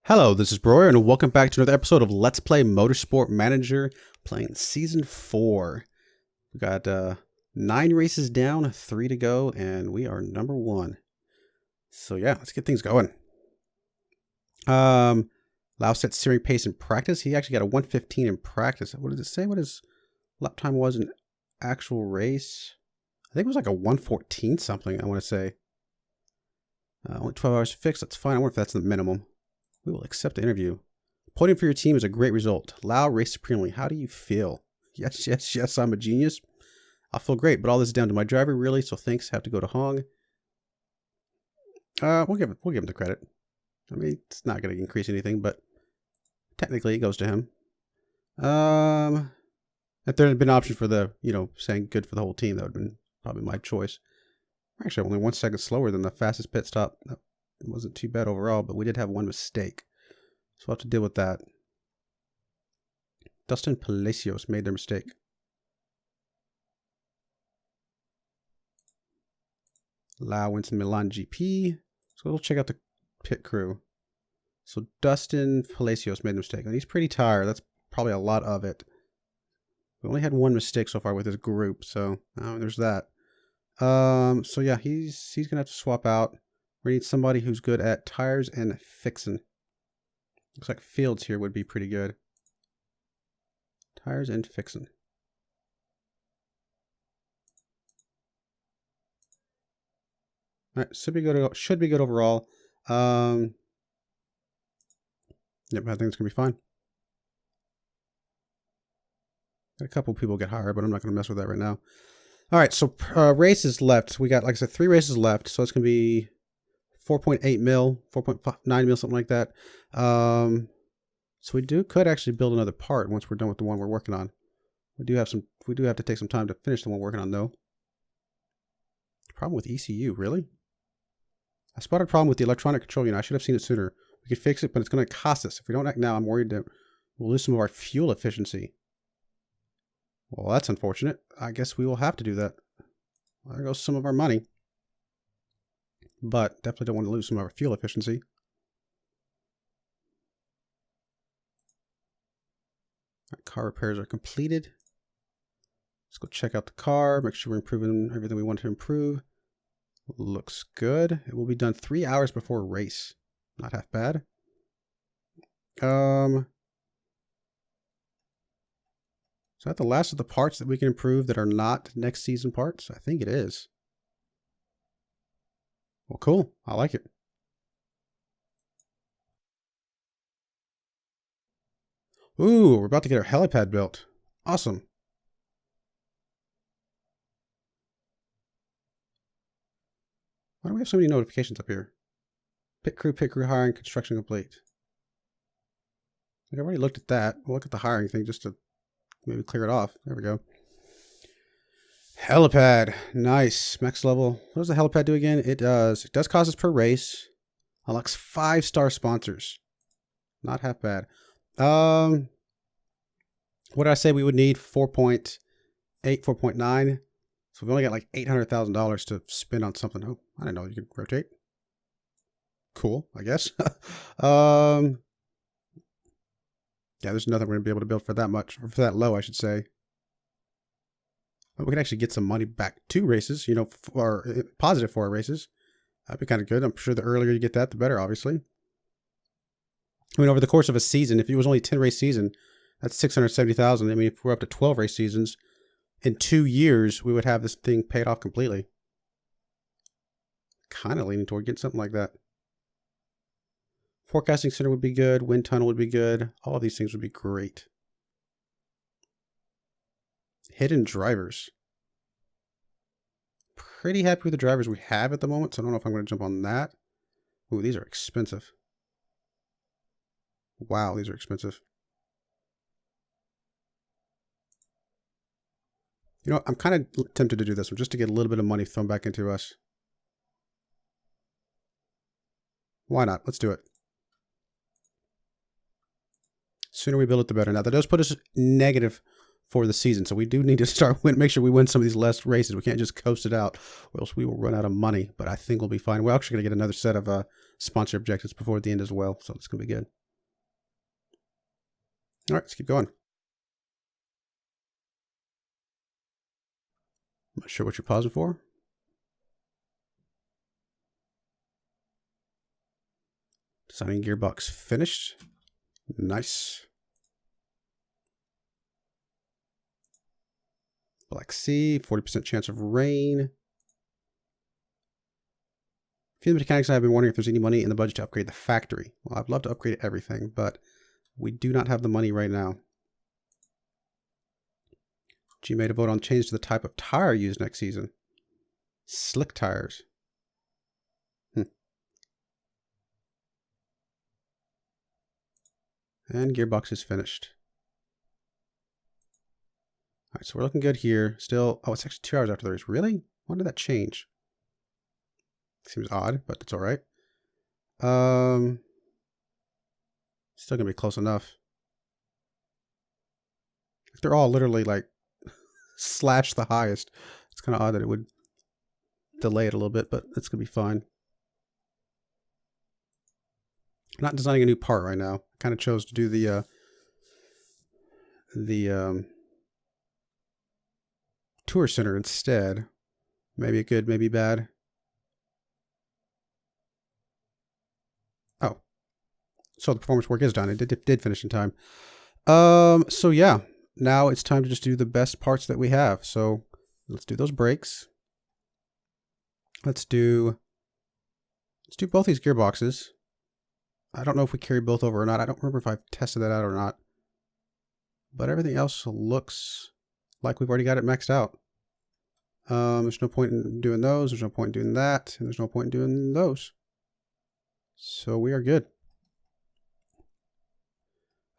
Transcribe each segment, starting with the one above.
Hello, this is Broyar, and welcome back to another episode of Let's Play Motorsport Manager, playing Season 4. We got 9 races down, 3 to go, and we are number 1. So yeah, let's get things going. Lau set steering pace in practice. He actually got a 1:15 in practice. What does it say? What his lap time was in actual race? I think it was like a 1:14 something, I want to say. Only 12 hours to fix. That's fine. I wonder if that's the minimum. We will accept the interview. Podium for your team is a great result. Lau raced supremely. How do you feel? Yes, I'm a genius. I feel great, but all this is down to my driver, really, so thanks have to go to Hong. We'll give him the credit. I mean, it's not going to increase anything, but technically it goes to him. If there had been an option for the, saying good for the whole team, that would have been probably my choice. Actually, only 1 second slower than the fastest pit stop. It wasn't too bad overall, but we did have one mistake. So we'll have to deal with that. Dustin Palacios made their mistake. Lau wins the Milan GP. So we'll check out the pit crew. So Dustin Palacios made a mistake. And he's pretty tired. That's probably a lot of it. We only had one mistake so far with this group. So there's that. So yeah, he's going to have to swap out. We need somebody who's good at tires and fixing. Looks like Fields here would be pretty good. Tires and fixing. All right, should be good overall. Yep, I think it's gonna be fine. Got a couple people get hired, but I'm not gonna mess with that right now. All right, so races left. We got, like I said, 3 races left, so it's gonna be 4.8 mil, 4.9 mil, something like that. So we could actually build another part once we're done with the one we're working on. We do have to take some time to finish the one we're working on, though. Problem with ECU, really? I spotted a problem with the electronic control unit. I should have seen it sooner. We could fix it, but it's going to cost us. If we don't act now, I'm worried that we'll lose some of our fuel efficiency. Well, that's unfortunate. I guess we will have to do that. Well, there goes some of our money. But definitely don't want to lose some of our fuel efficiency. Right, car repairs are completed. Let's go check out the car, make sure we're improving everything we want to improve. Looks good. It will be done 3 hours before a race. Not half bad. Is that the last of the parts that we can improve that are not next season parts? I think it is. Well, cool. I like it. Ooh, we're about to get our helipad built. Awesome. Why do we have so many notifications up here? Pit crew hiring, construction complete. I've already looked at that. We'll look at the hiring thing just to maybe clear it off. There we go. Helipad. Nice. Max level. What does the helipad do again? It does cost us per race. Unlocks 5-star sponsors. Not half bad. What did I say we would need? 4.8, 4.9. So we've only got like $800,000 to spend on something. Oh, I didn't know you could rotate. Cool, I guess. Yeah, there's nothing we're going to be able to build for that much, or for that low, I should say. But we can actually get some money back to races, for positive for our races. That'd be kind of good. I'm sure the earlier you get that, the better, obviously. I mean, over the course of a season, if it was only a 10-race season, that's $670,000. I mean, if we're up to 12 race seasons, in 2 years, we would have this thing paid off completely. Kind of leaning toward getting something like that. Forecasting center would be good. Wind tunnel would be good. All of these things would be great. Hidden drivers. Pretty happy with the drivers we have at the moment, so I don't know if I'm going to jump on that. Ooh, these are expensive. Wow, these are expensive. I'm kind of tempted to do this one just to get a little bit of money thrown back into us. Why not? Let's do it. Sooner we build it, the better. Now, that does put us negative for the season, so we do need to make sure we win some of these less races. We can't just coast it out, or else we will run out of money, but I think we'll be fine. We're actually going to get another set of sponsor objectives before the end as well, so it's going to be good. All right, let's keep going. I'm not sure what you're pausing for. Designing gearbox finished. Nice. Black Sea, 40% chance of rain. A few of the mechanics and I have been wondering if there's any money in the budget to upgrade the factory. Well, I'd love to upgrade everything, but we do not have the money right now. G made a vote on change to the type of tire used next season. Slick tires. And gearbox is finished. All right, so we're looking good here. Still, oh, it's actually 2 hours after the race. Really? When did that change? Seems odd, but it's all right. Still gonna be close enough. If they're all literally like slash the highest, it's kind of odd that it would delay it a little bit, but it's gonna be fine. I'm not designing a new part right now. I kind of chose to do the tour center instead. Maybe good, maybe bad. Oh, so the performance work is done. It did finish in time. So yeah, now it's time to just do the best parts that we have. So let's do those brakes. Let's do both these gearboxes. I don't know if we carry both over or not. I don't remember if I've tested that out or not. But everything else looks like we've already got it maxed out. There's no point in doing those. There's no point in doing that. And there's no point in doing those. So we are good.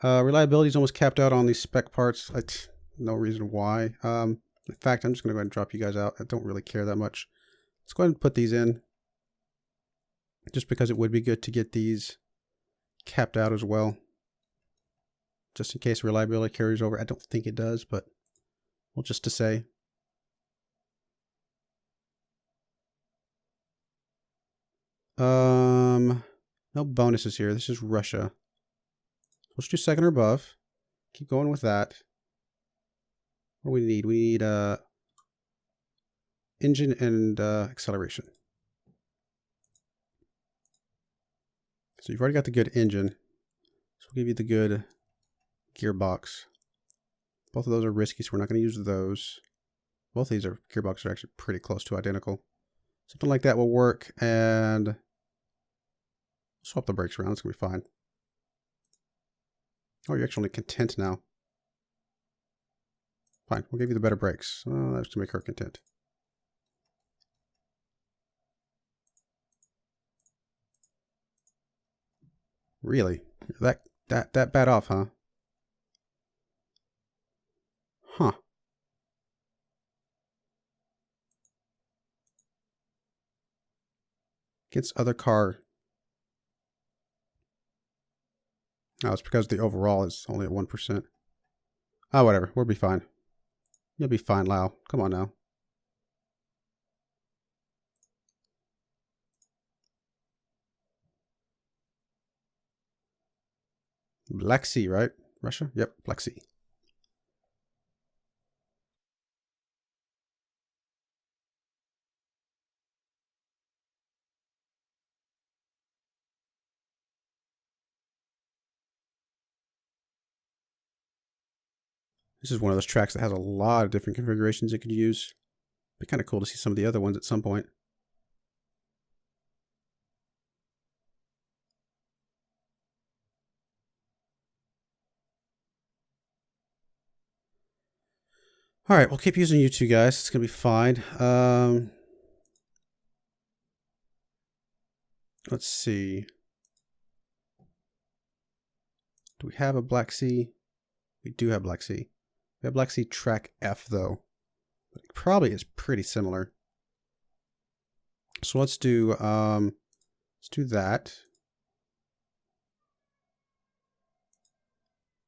Reliability is almost capped out on these spec parts. No reason why. In fact, I'm just going to go ahead and drop you guys out. I don't really care that much. Let's go ahead and put these in. Just because it would be good to get these capped out as well. Just in case reliability carries over. I don't think it does, but well, just to say. No bonuses here. This is Russia. Let's do second or above. Keep going with that. What do we need? We need engine and acceleration. So you've already got the good engine. So we'll give you the good gearbox. Both of those are risky, so we're not going to use those. Both of these gearboxes are actually pretty close to identical. Something like that will work, and swap the brakes around. It's going to be fine. Oh, you're actually content now. Fine, we'll give you the better brakes. Oh, that's to make her content. Really? That bad off, huh? Huh. Against other car. Oh, it's because the overall is only at 1%. Oh, whatever. We'll be fine. You'll be fine, Lau. Come on now. Black Sea, right? Russia? Yep, Black Sea. This is one of those tracks that has a lot of different configurations it could use. Be kind of cool to see some of the other ones at some point. All right, we'll keep using you two guys. It's gonna be fine. Let's see. Do we have a Black Sea? We do have Black Sea. We have Black Sea track F though. But it probably is pretty similar. So let's do that.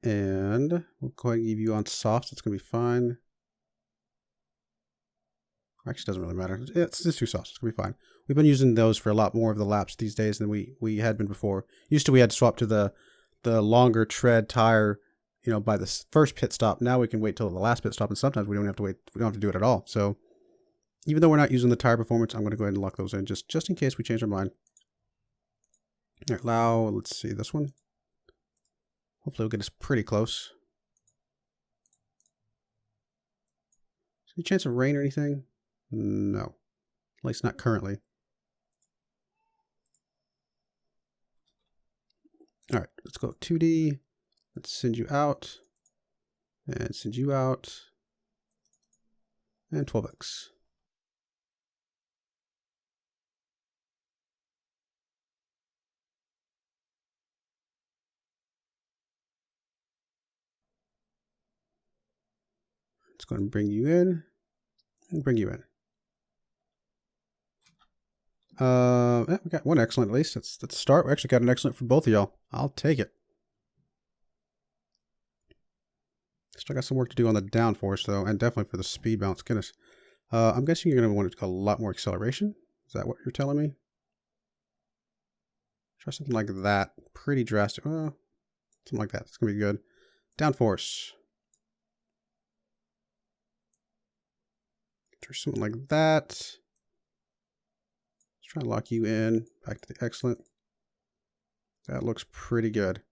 And we'll go ahead and give you on soft. It's gonna be fine. Actually, doesn't really matter. It's just 2 softs. It's gonna be fine. We've been using those for a lot more of the laps these days than we had been before. Used to we had to swap to the longer tread tire you know, by the first pit stop. Now we can wait till the last pit stop, and sometimes we don't have to wait. We don't have to do it at all. So even though we're not using the tire performance, I'm going to go ahead and lock those in just in case we change our mind. All right, allow, let's see this one. Hopefully we'll get us pretty close. Any chance of rain or anything? No. At least not currently. All right, let's go 2D. Let's send you out. And send you out. And 12x. Let's go ahead and bring you in. And bring you in. Yeah, we got one excellent at least. Let's start. We actually got an excellent for both of y'all. I'll take it. Still got some work to do on the downforce though, and definitely for the speed bounce. Goodness. I'm guessing you're going to want a lot more acceleration. Is that what you're telling me? Try something like that. Pretty drastic. Something like that. It's going to be good. Downforce. Try something like that. Let's try and lock you in. Back to the excellent. That looks pretty good.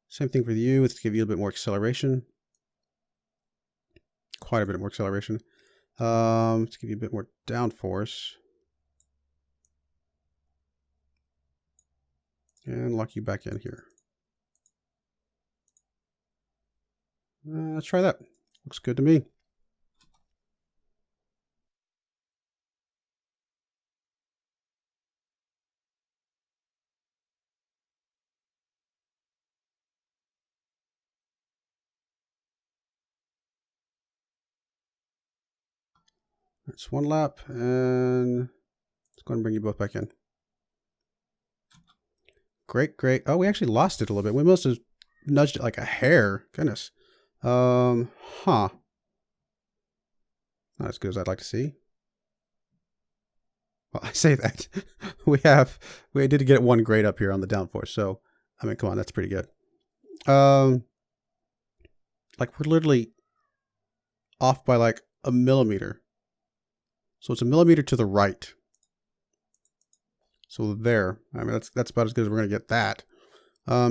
Same thing for you. Let's give you a bit more acceleration. Quite a bit more acceleration. Let's give you a bit more downforce. And lock you back in here. Let's try that. Looks good to me. That's one lap, and let's go ahead and bring you both back in. Great, great. Oh, we actually lost it a little bit. We must have nudged it like a hair. Goodness. Not as good as I'd like to see. Well, I say that. we did get one grade up here on the downforce, so I mean, come on, that's pretty good. Like we're literally off by like a millimeter. So it's a millimeter to the right. So there, I mean, that's about as good as we're going to get that.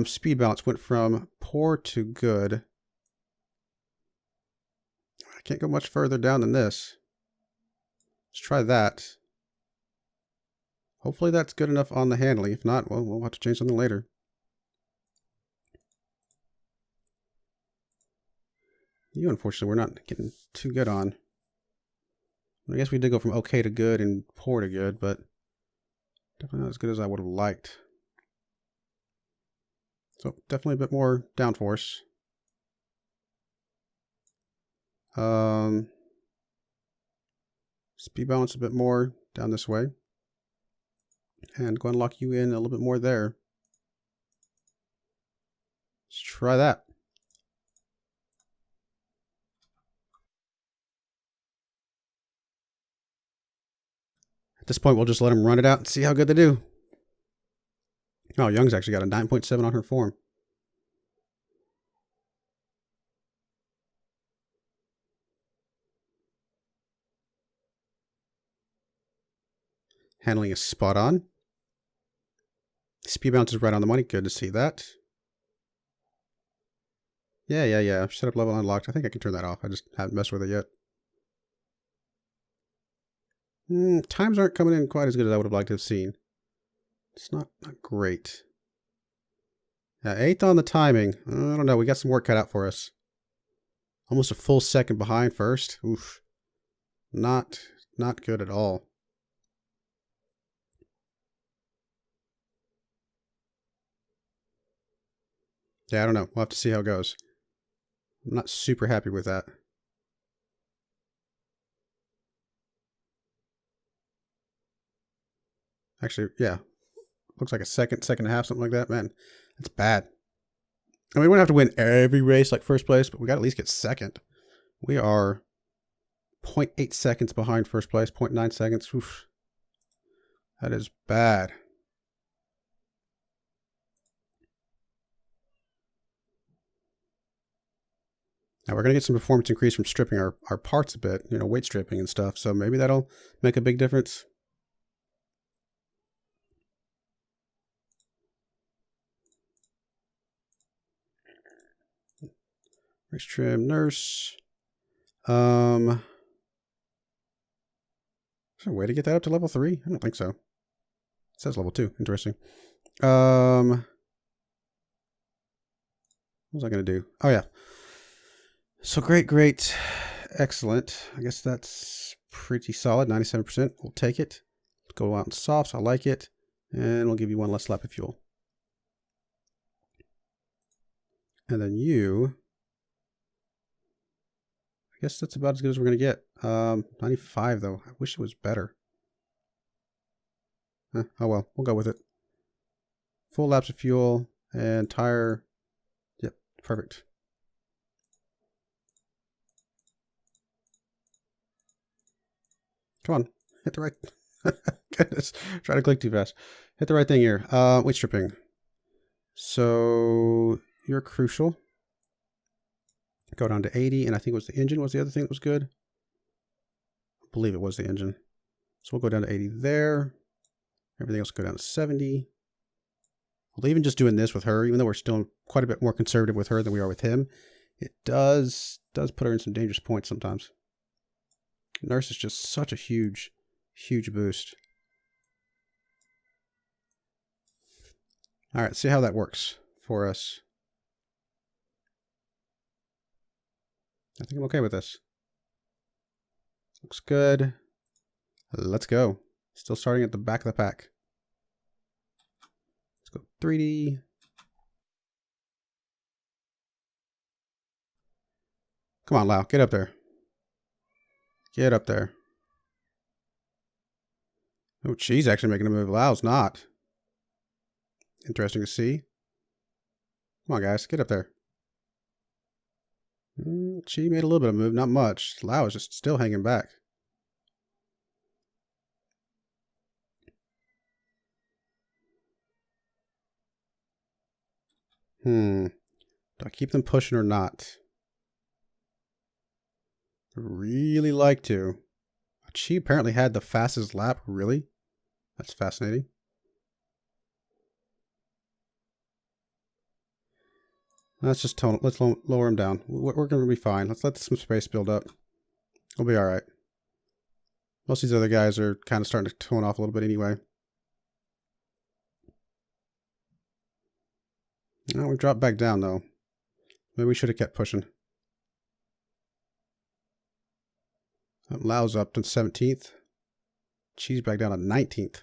Speed balance went from poor to good. I can't go much further down than this. Let's try that. Hopefully that's good enough on the handling. If not, well, we'll have to change something later. You, unfortunately, we're not getting too good on. I guess we did go from okay to good and poor to good, but definitely not as good as I would have liked. So definitely a bit more downforce. Speed balance a bit more down this way. And go and lock you in a little bit more there. Let's try that. At this point, we'll just let them run it out and see how good they do. Oh, Young's actually got a 9.7 on her form. Handling is spot on. Speed bounce is right on the money. Good to see that. Yeah. Setup level unlocked. I think I can turn that off. I just haven't messed with it yet. Times aren't coming in quite as good as I would have liked to have seen. It's not great. 8th on the timing. I don't know. We got some work cut out for us. Almost a full second behind first. Oof. Not good at all. Yeah, I don't know. We'll have to see how it goes. I'm not super happy with that. Actually, yeah. Looks like a second and a half, something like that. Man, that's bad. I mean, we don't have to win every race like first place, but we got to at least get second. We are 0.8 seconds behind first place, 0.9 seconds. Oof. That is bad. Now we're going to get some performance increase from stripping our parts a bit, you know, weight stripping and stuff. So maybe that'll make a big difference. Race trim, nurse. Is there a way to get that up to level 3? I don't think so. It says level 2. Interesting. What was I going to do? Oh, yeah. So great. Excellent. I guess that's pretty solid. 97%. We'll take it. Go out in softs. I like it. And we'll give you one less lap of fuel. And then you... I guess that's about as good as we're going to get. 95, though. I wish it was better. Oh, well. We'll go with it. Full laps of fuel and tire. Yep. Perfect. Come on. Hit the right... Goodness. Try to click too fast. Hit the right thing here. Weight stripping. So you're crucial. Go down to 80, and I think it was the engine was the other thing that was good. I believe it was the engine. So we'll go down to 80 there. Everything else will go down to 70. Well, even just doing this with her, even though we're still quite a bit more conservative with her than we are with him, it does put her in some dangerous points sometimes. Nurse is just such a huge boost. All right, see how that works for us. I think I'm okay with this. Looks good. Let's go. Still starting at the back of the pack. Let's go 3D. Come on, Lau. Get up there. Get up there. Oh, she's actually making a move. Lau's not. Interesting to see. Come on, guys. Get up there. She made a little bit of a move. Not much. Lau is just still hanging back. Do I keep them pushing or not? I really like to. She apparently had the fastest lap. Really? That's fascinating. Let's just lower him down. We're going to be fine. Let's let some space build up. We'll be all right. Most of these other guys are kind of starting to tone off a little bit anyway. No, we've dropped back down though. Maybe we should have kept pushing. That Lau's up to 17th. She's back down to 19th.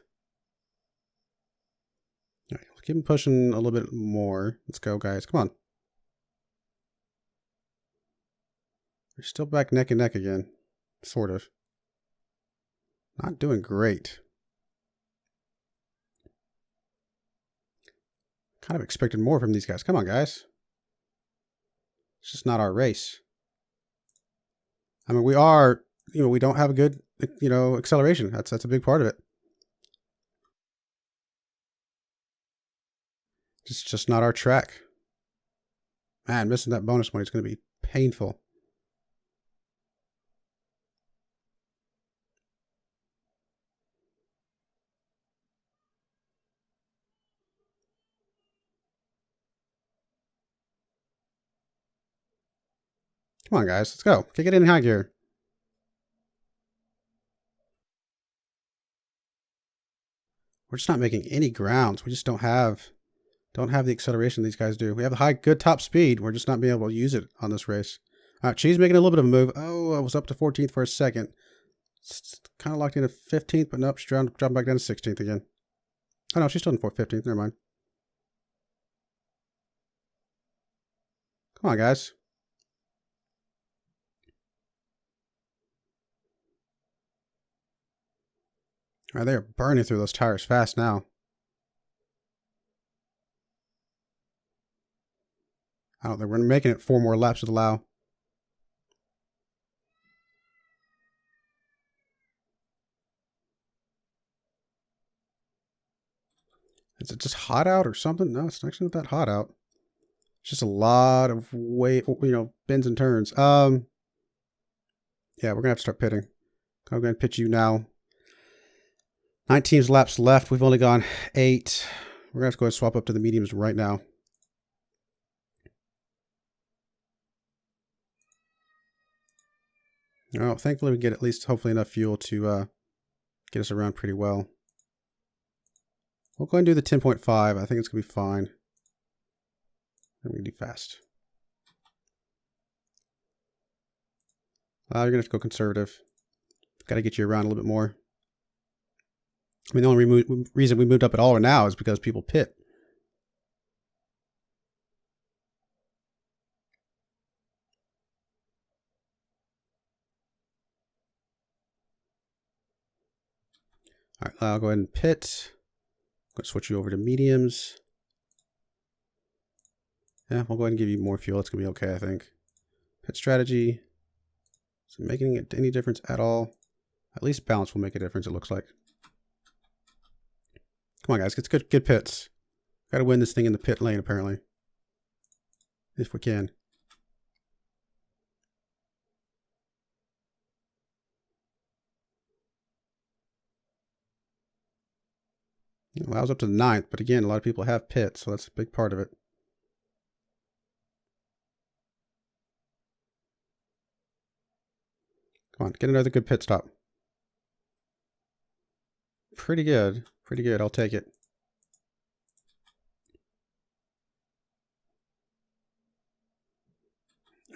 All right, let's keep him pushing a little bit more. Let's go, guys. Come on. We're still back neck and neck again. Sort of. Not doing great. Kind of expected more from these guys. Come on, guys. It's just not our race. I mean, we are, we don't have a good, acceleration. That's a big part of it. It's just not our track. Man, missing that bonus money is going to be painful. Come on, guys. Let's go. Kick it in high gear. We're just not making any grounds. We just don't have the acceleration these guys do. We have a good top speed. We're just not being able to use it on this race. All right, she's making a little bit of a move. Oh, I was up to 14th for a second. It's kind of locked into 15th, but nope, she's dropping back down to 16th again. Oh, no, she's still in 15th. Never mind. Come on, guys. All right, they are burning through those tires fast now. I don't think we're making it 4 more laps with Lau. Is it just hot out or something? No, it's actually not that hot out. It's just a lot of bends and turns. Yeah, we're gonna have to start pitting. I'm gonna pitch you now. 19 laps left. We've only gone 8. We're gonna have to go ahead and swap up to the mediums right now. Oh, thankfully we get at least hopefully enough fuel to get us around pretty well. We'll go ahead and do the 10.5. I think it's gonna be fine. And we can do fast. You're gonna have to go conservative. Got to get you around a little bit more. I mean, the only reason we moved up at all now is because people pit. All right, I'll go ahead and pit. I'm going to switch you over to mediums. Yeah, we'll go ahead and give you more fuel. It's going to be okay, I think. Pit strategy. Is it making it any difference at all? At least balance will make a difference, it looks like. Come on, guys. Get good pits. Got to win this thing in the pit lane, apparently. If we can. It allows up to the 9th, but again, a lot of people have pits, so that's a big part of it. Come on, get another good pit stop. Pretty good. Pretty good. I'll take it.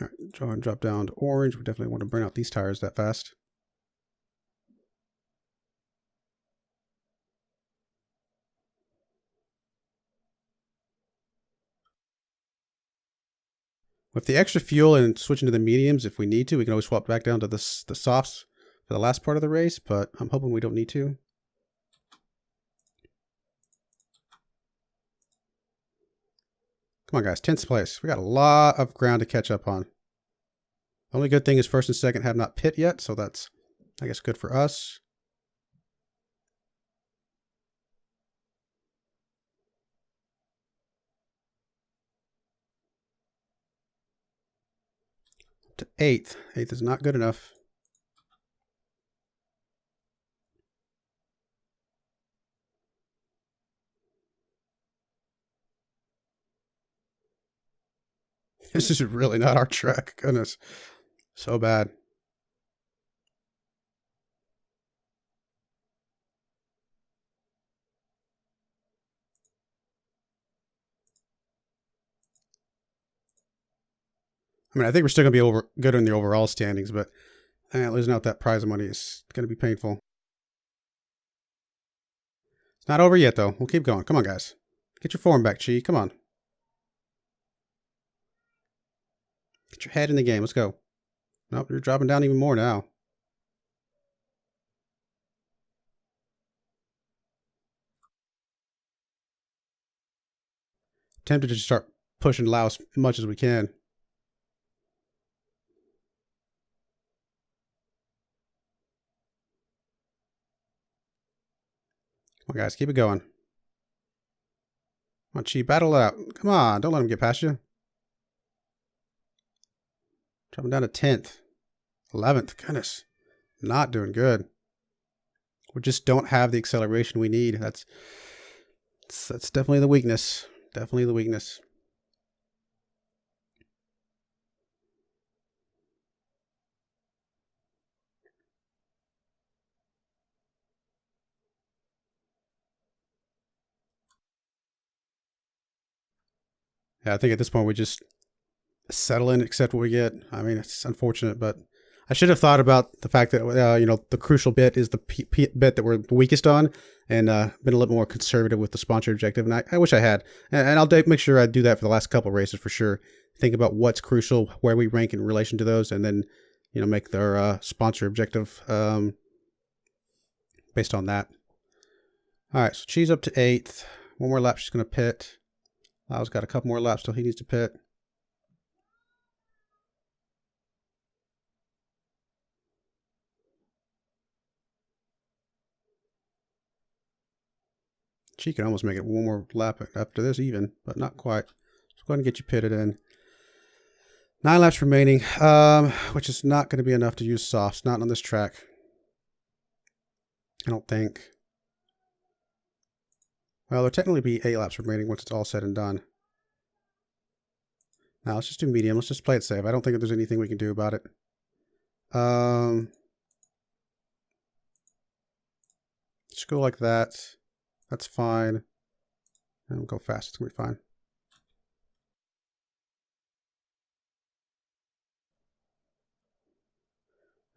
All right, drop down to orange. We definitely want to burn out these tires that fast. With the extra fuel and switching to the mediums, if we need to, we can always swap back down to the softs for the last part of the race, but I'm hoping we don't need to. Come on, guys. 10th place. We got a lot of ground to catch up on. The only good thing is first and second have not pit yet, so that's, I guess, good for us. To 8th. 8th is not good enough. This is really not our track. Goodness. So bad. I mean, I think we're still going to be good in the overall standings, but losing out that prize of money is going to be painful. It's not over yet, though. We'll keep going. Come on, guys. Get your form back, Chi. Come on. Get your head in the game. Let's go. Nope, you're dropping down even more now. Tempted to just start pushing Laos as much as we can. Come on, guys. Keep it going. Come on, Chi. Battle it out. Come on. Don't let him get past you. Dropping down to 10th. 11th. Goodness. Not doing good. We just don't have the acceleration we need. That's definitely the weakness. Definitely the weakness. Yeah, I think at this point we just settle in, accept what we get. I mean, it's unfortunate, but I should have thought about the fact that the crucial bit is the bit that we're weakest on, and been a little more conservative with the sponsor objective. And I wish I had, and I'll make sure I do that for the last couple races for sure. Think about what's crucial, where we rank in relation to those, and then make their sponsor objective based on that. All right, so Chi's up to 8th. One more lap, she's going to pit. Lau's got a couple more laps till he needs to pit. She can almost make it one more lap after this even, but not quite. So go ahead and get you pitted in. 9 laps remaining, which is not going to be enough to use softs. Not on this track. I don't think. Well, there'll technically be 8 laps remaining once it's all said and done. Now, let's just do medium. Let's just play it safe. I don't think there's anything we can do about it. Just go like that. That's fine. And we'll go fast. It's going to be fine.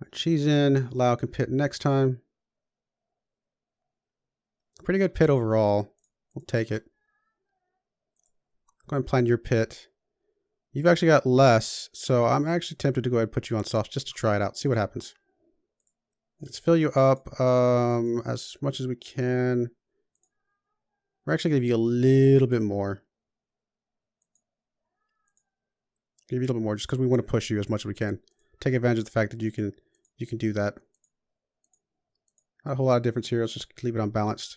Right, she's in. Lau can pit next time. Pretty good pit overall. We'll take it. Go ahead and plan your pit. You've actually got less, so I'm actually tempted to go ahead and put you on soft just to try it out. See what happens. Let's fill you up as much as we can. We're actually going to give you a little bit more. Give you a little bit more just because we want to push you as much as we can. Take advantage of the fact that you can do that. Not a whole lot of difference here. Let's just leave it unbalanced.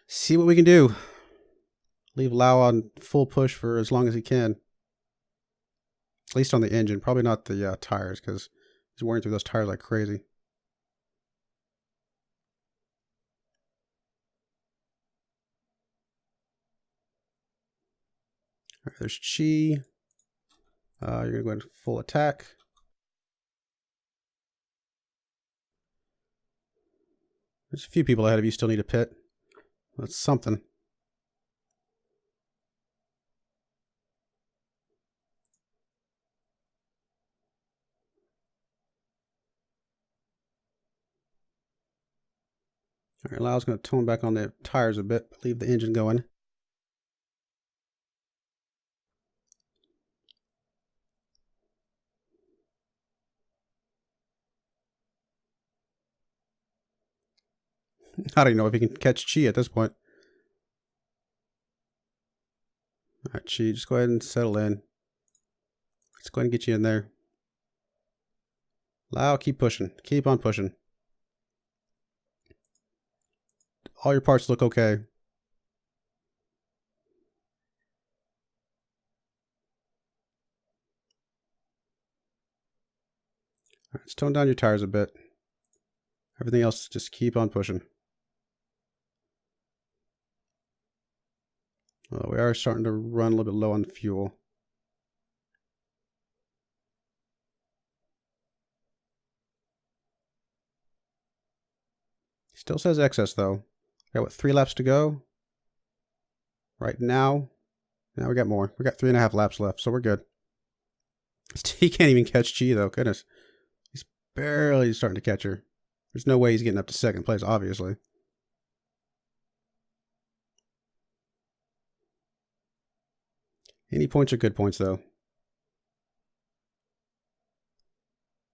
See what we can do. Leave Lau on full push for as long as he can. At least on the engine. Probably not the tires, because he's wearing through those tires like crazy. All right, there's Chi. You're going to go into full attack. There's a few people ahead of you still need a pit. That's something. All right, Lau's going to tone back on the tires a bit, but leave the engine going. I don't even know if he can catch Chi at this point. All right, Chi, just go ahead and settle in. Let's go ahead and get you in there. Lau, keep pushing. Keep on pushing. All your parts look okay. All right, let's tone down your tires a bit. Everything else, just keep on pushing. Well, we are starting to run a little bit low on fuel. Still says excess though. Got what, 3 laps to go? Right now? Now we got more. We got 3.5 laps left, so we're good. He can't even catch Chi though, goodness. He's barely starting to catch her. There's no way he's getting up to second place, obviously. Any points are good points though.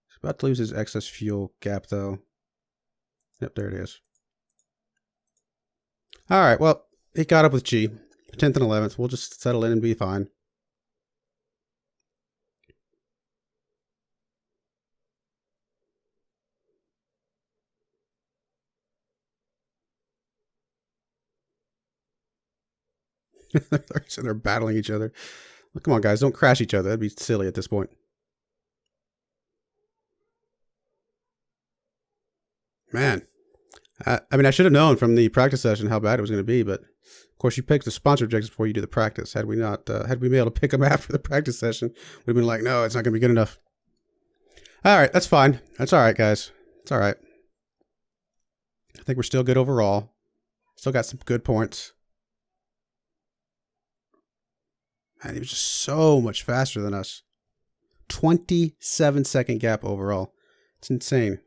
He's about to lose his excess fuel gap though. Yep, there it is. Alright, well, he got up with G. 10th and 11th. We'll just settle in and be fine. So they're battling each other. Well, come on, guys. Don't crash each other. That'd be silly at this point. Man. I mean, I should have known from the practice session how bad it was going to be, but of course you pick the sponsor objectives before you do the practice. Had we not, had we been able to pick them after the practice session, we'd have been like, no, it's not going to be good enough. All right, that's fine. That's all right, guys. It's all right. I think we're still good overall. Still got some good points. Man, he was just so much faster than us. 27-second gap overall. It's insane.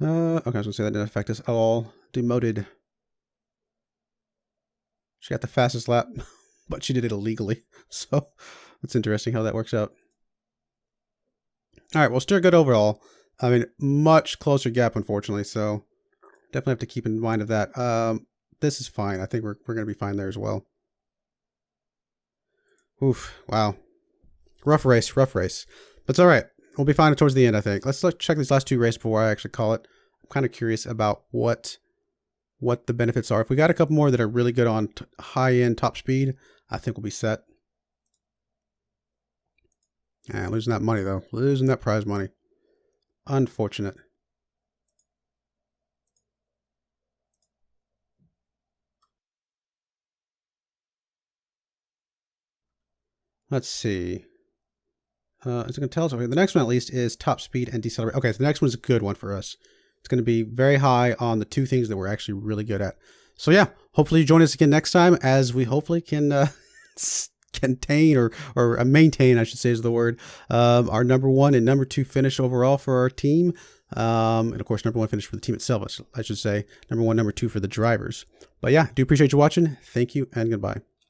Okay, I was gonna say that didn't affect us at all. Demoted. She got the fastest lap. but she did it illegally. So it's interesting how that works out. All right, well, still good overall. I mean, much closer gap, unfortunately. So definitely have to keep in mind of that. This is fine. I think we're going to be fine there as well. Oof, wow. Rough race, rough race. But it's all right. We'll be fine towards the end, I think. Let's check these last two races before I actually call it. I'm kind of curious about what the benefits are. If we got a couple more that are really good on high-end top speed, I think we'll be set. Losing that money, though. Losing that prize money. Unfortunate. Let's see. Is it going to tell us? Okay, the next one at least is top speed and decelerate. Okay, so the next one is a good one for us. It's going to be very high on the two things that we're actually really good at. So yeah, hopefully you join us again next time as we hopefully can contain or maintain, I should say is the word, our #1 and #2 finish overall for our team. And of course, #1 finish for the team itself, I should say. #1, #2 for the drivers. But yeah, do appreciate you watching. Thank you and goodbye.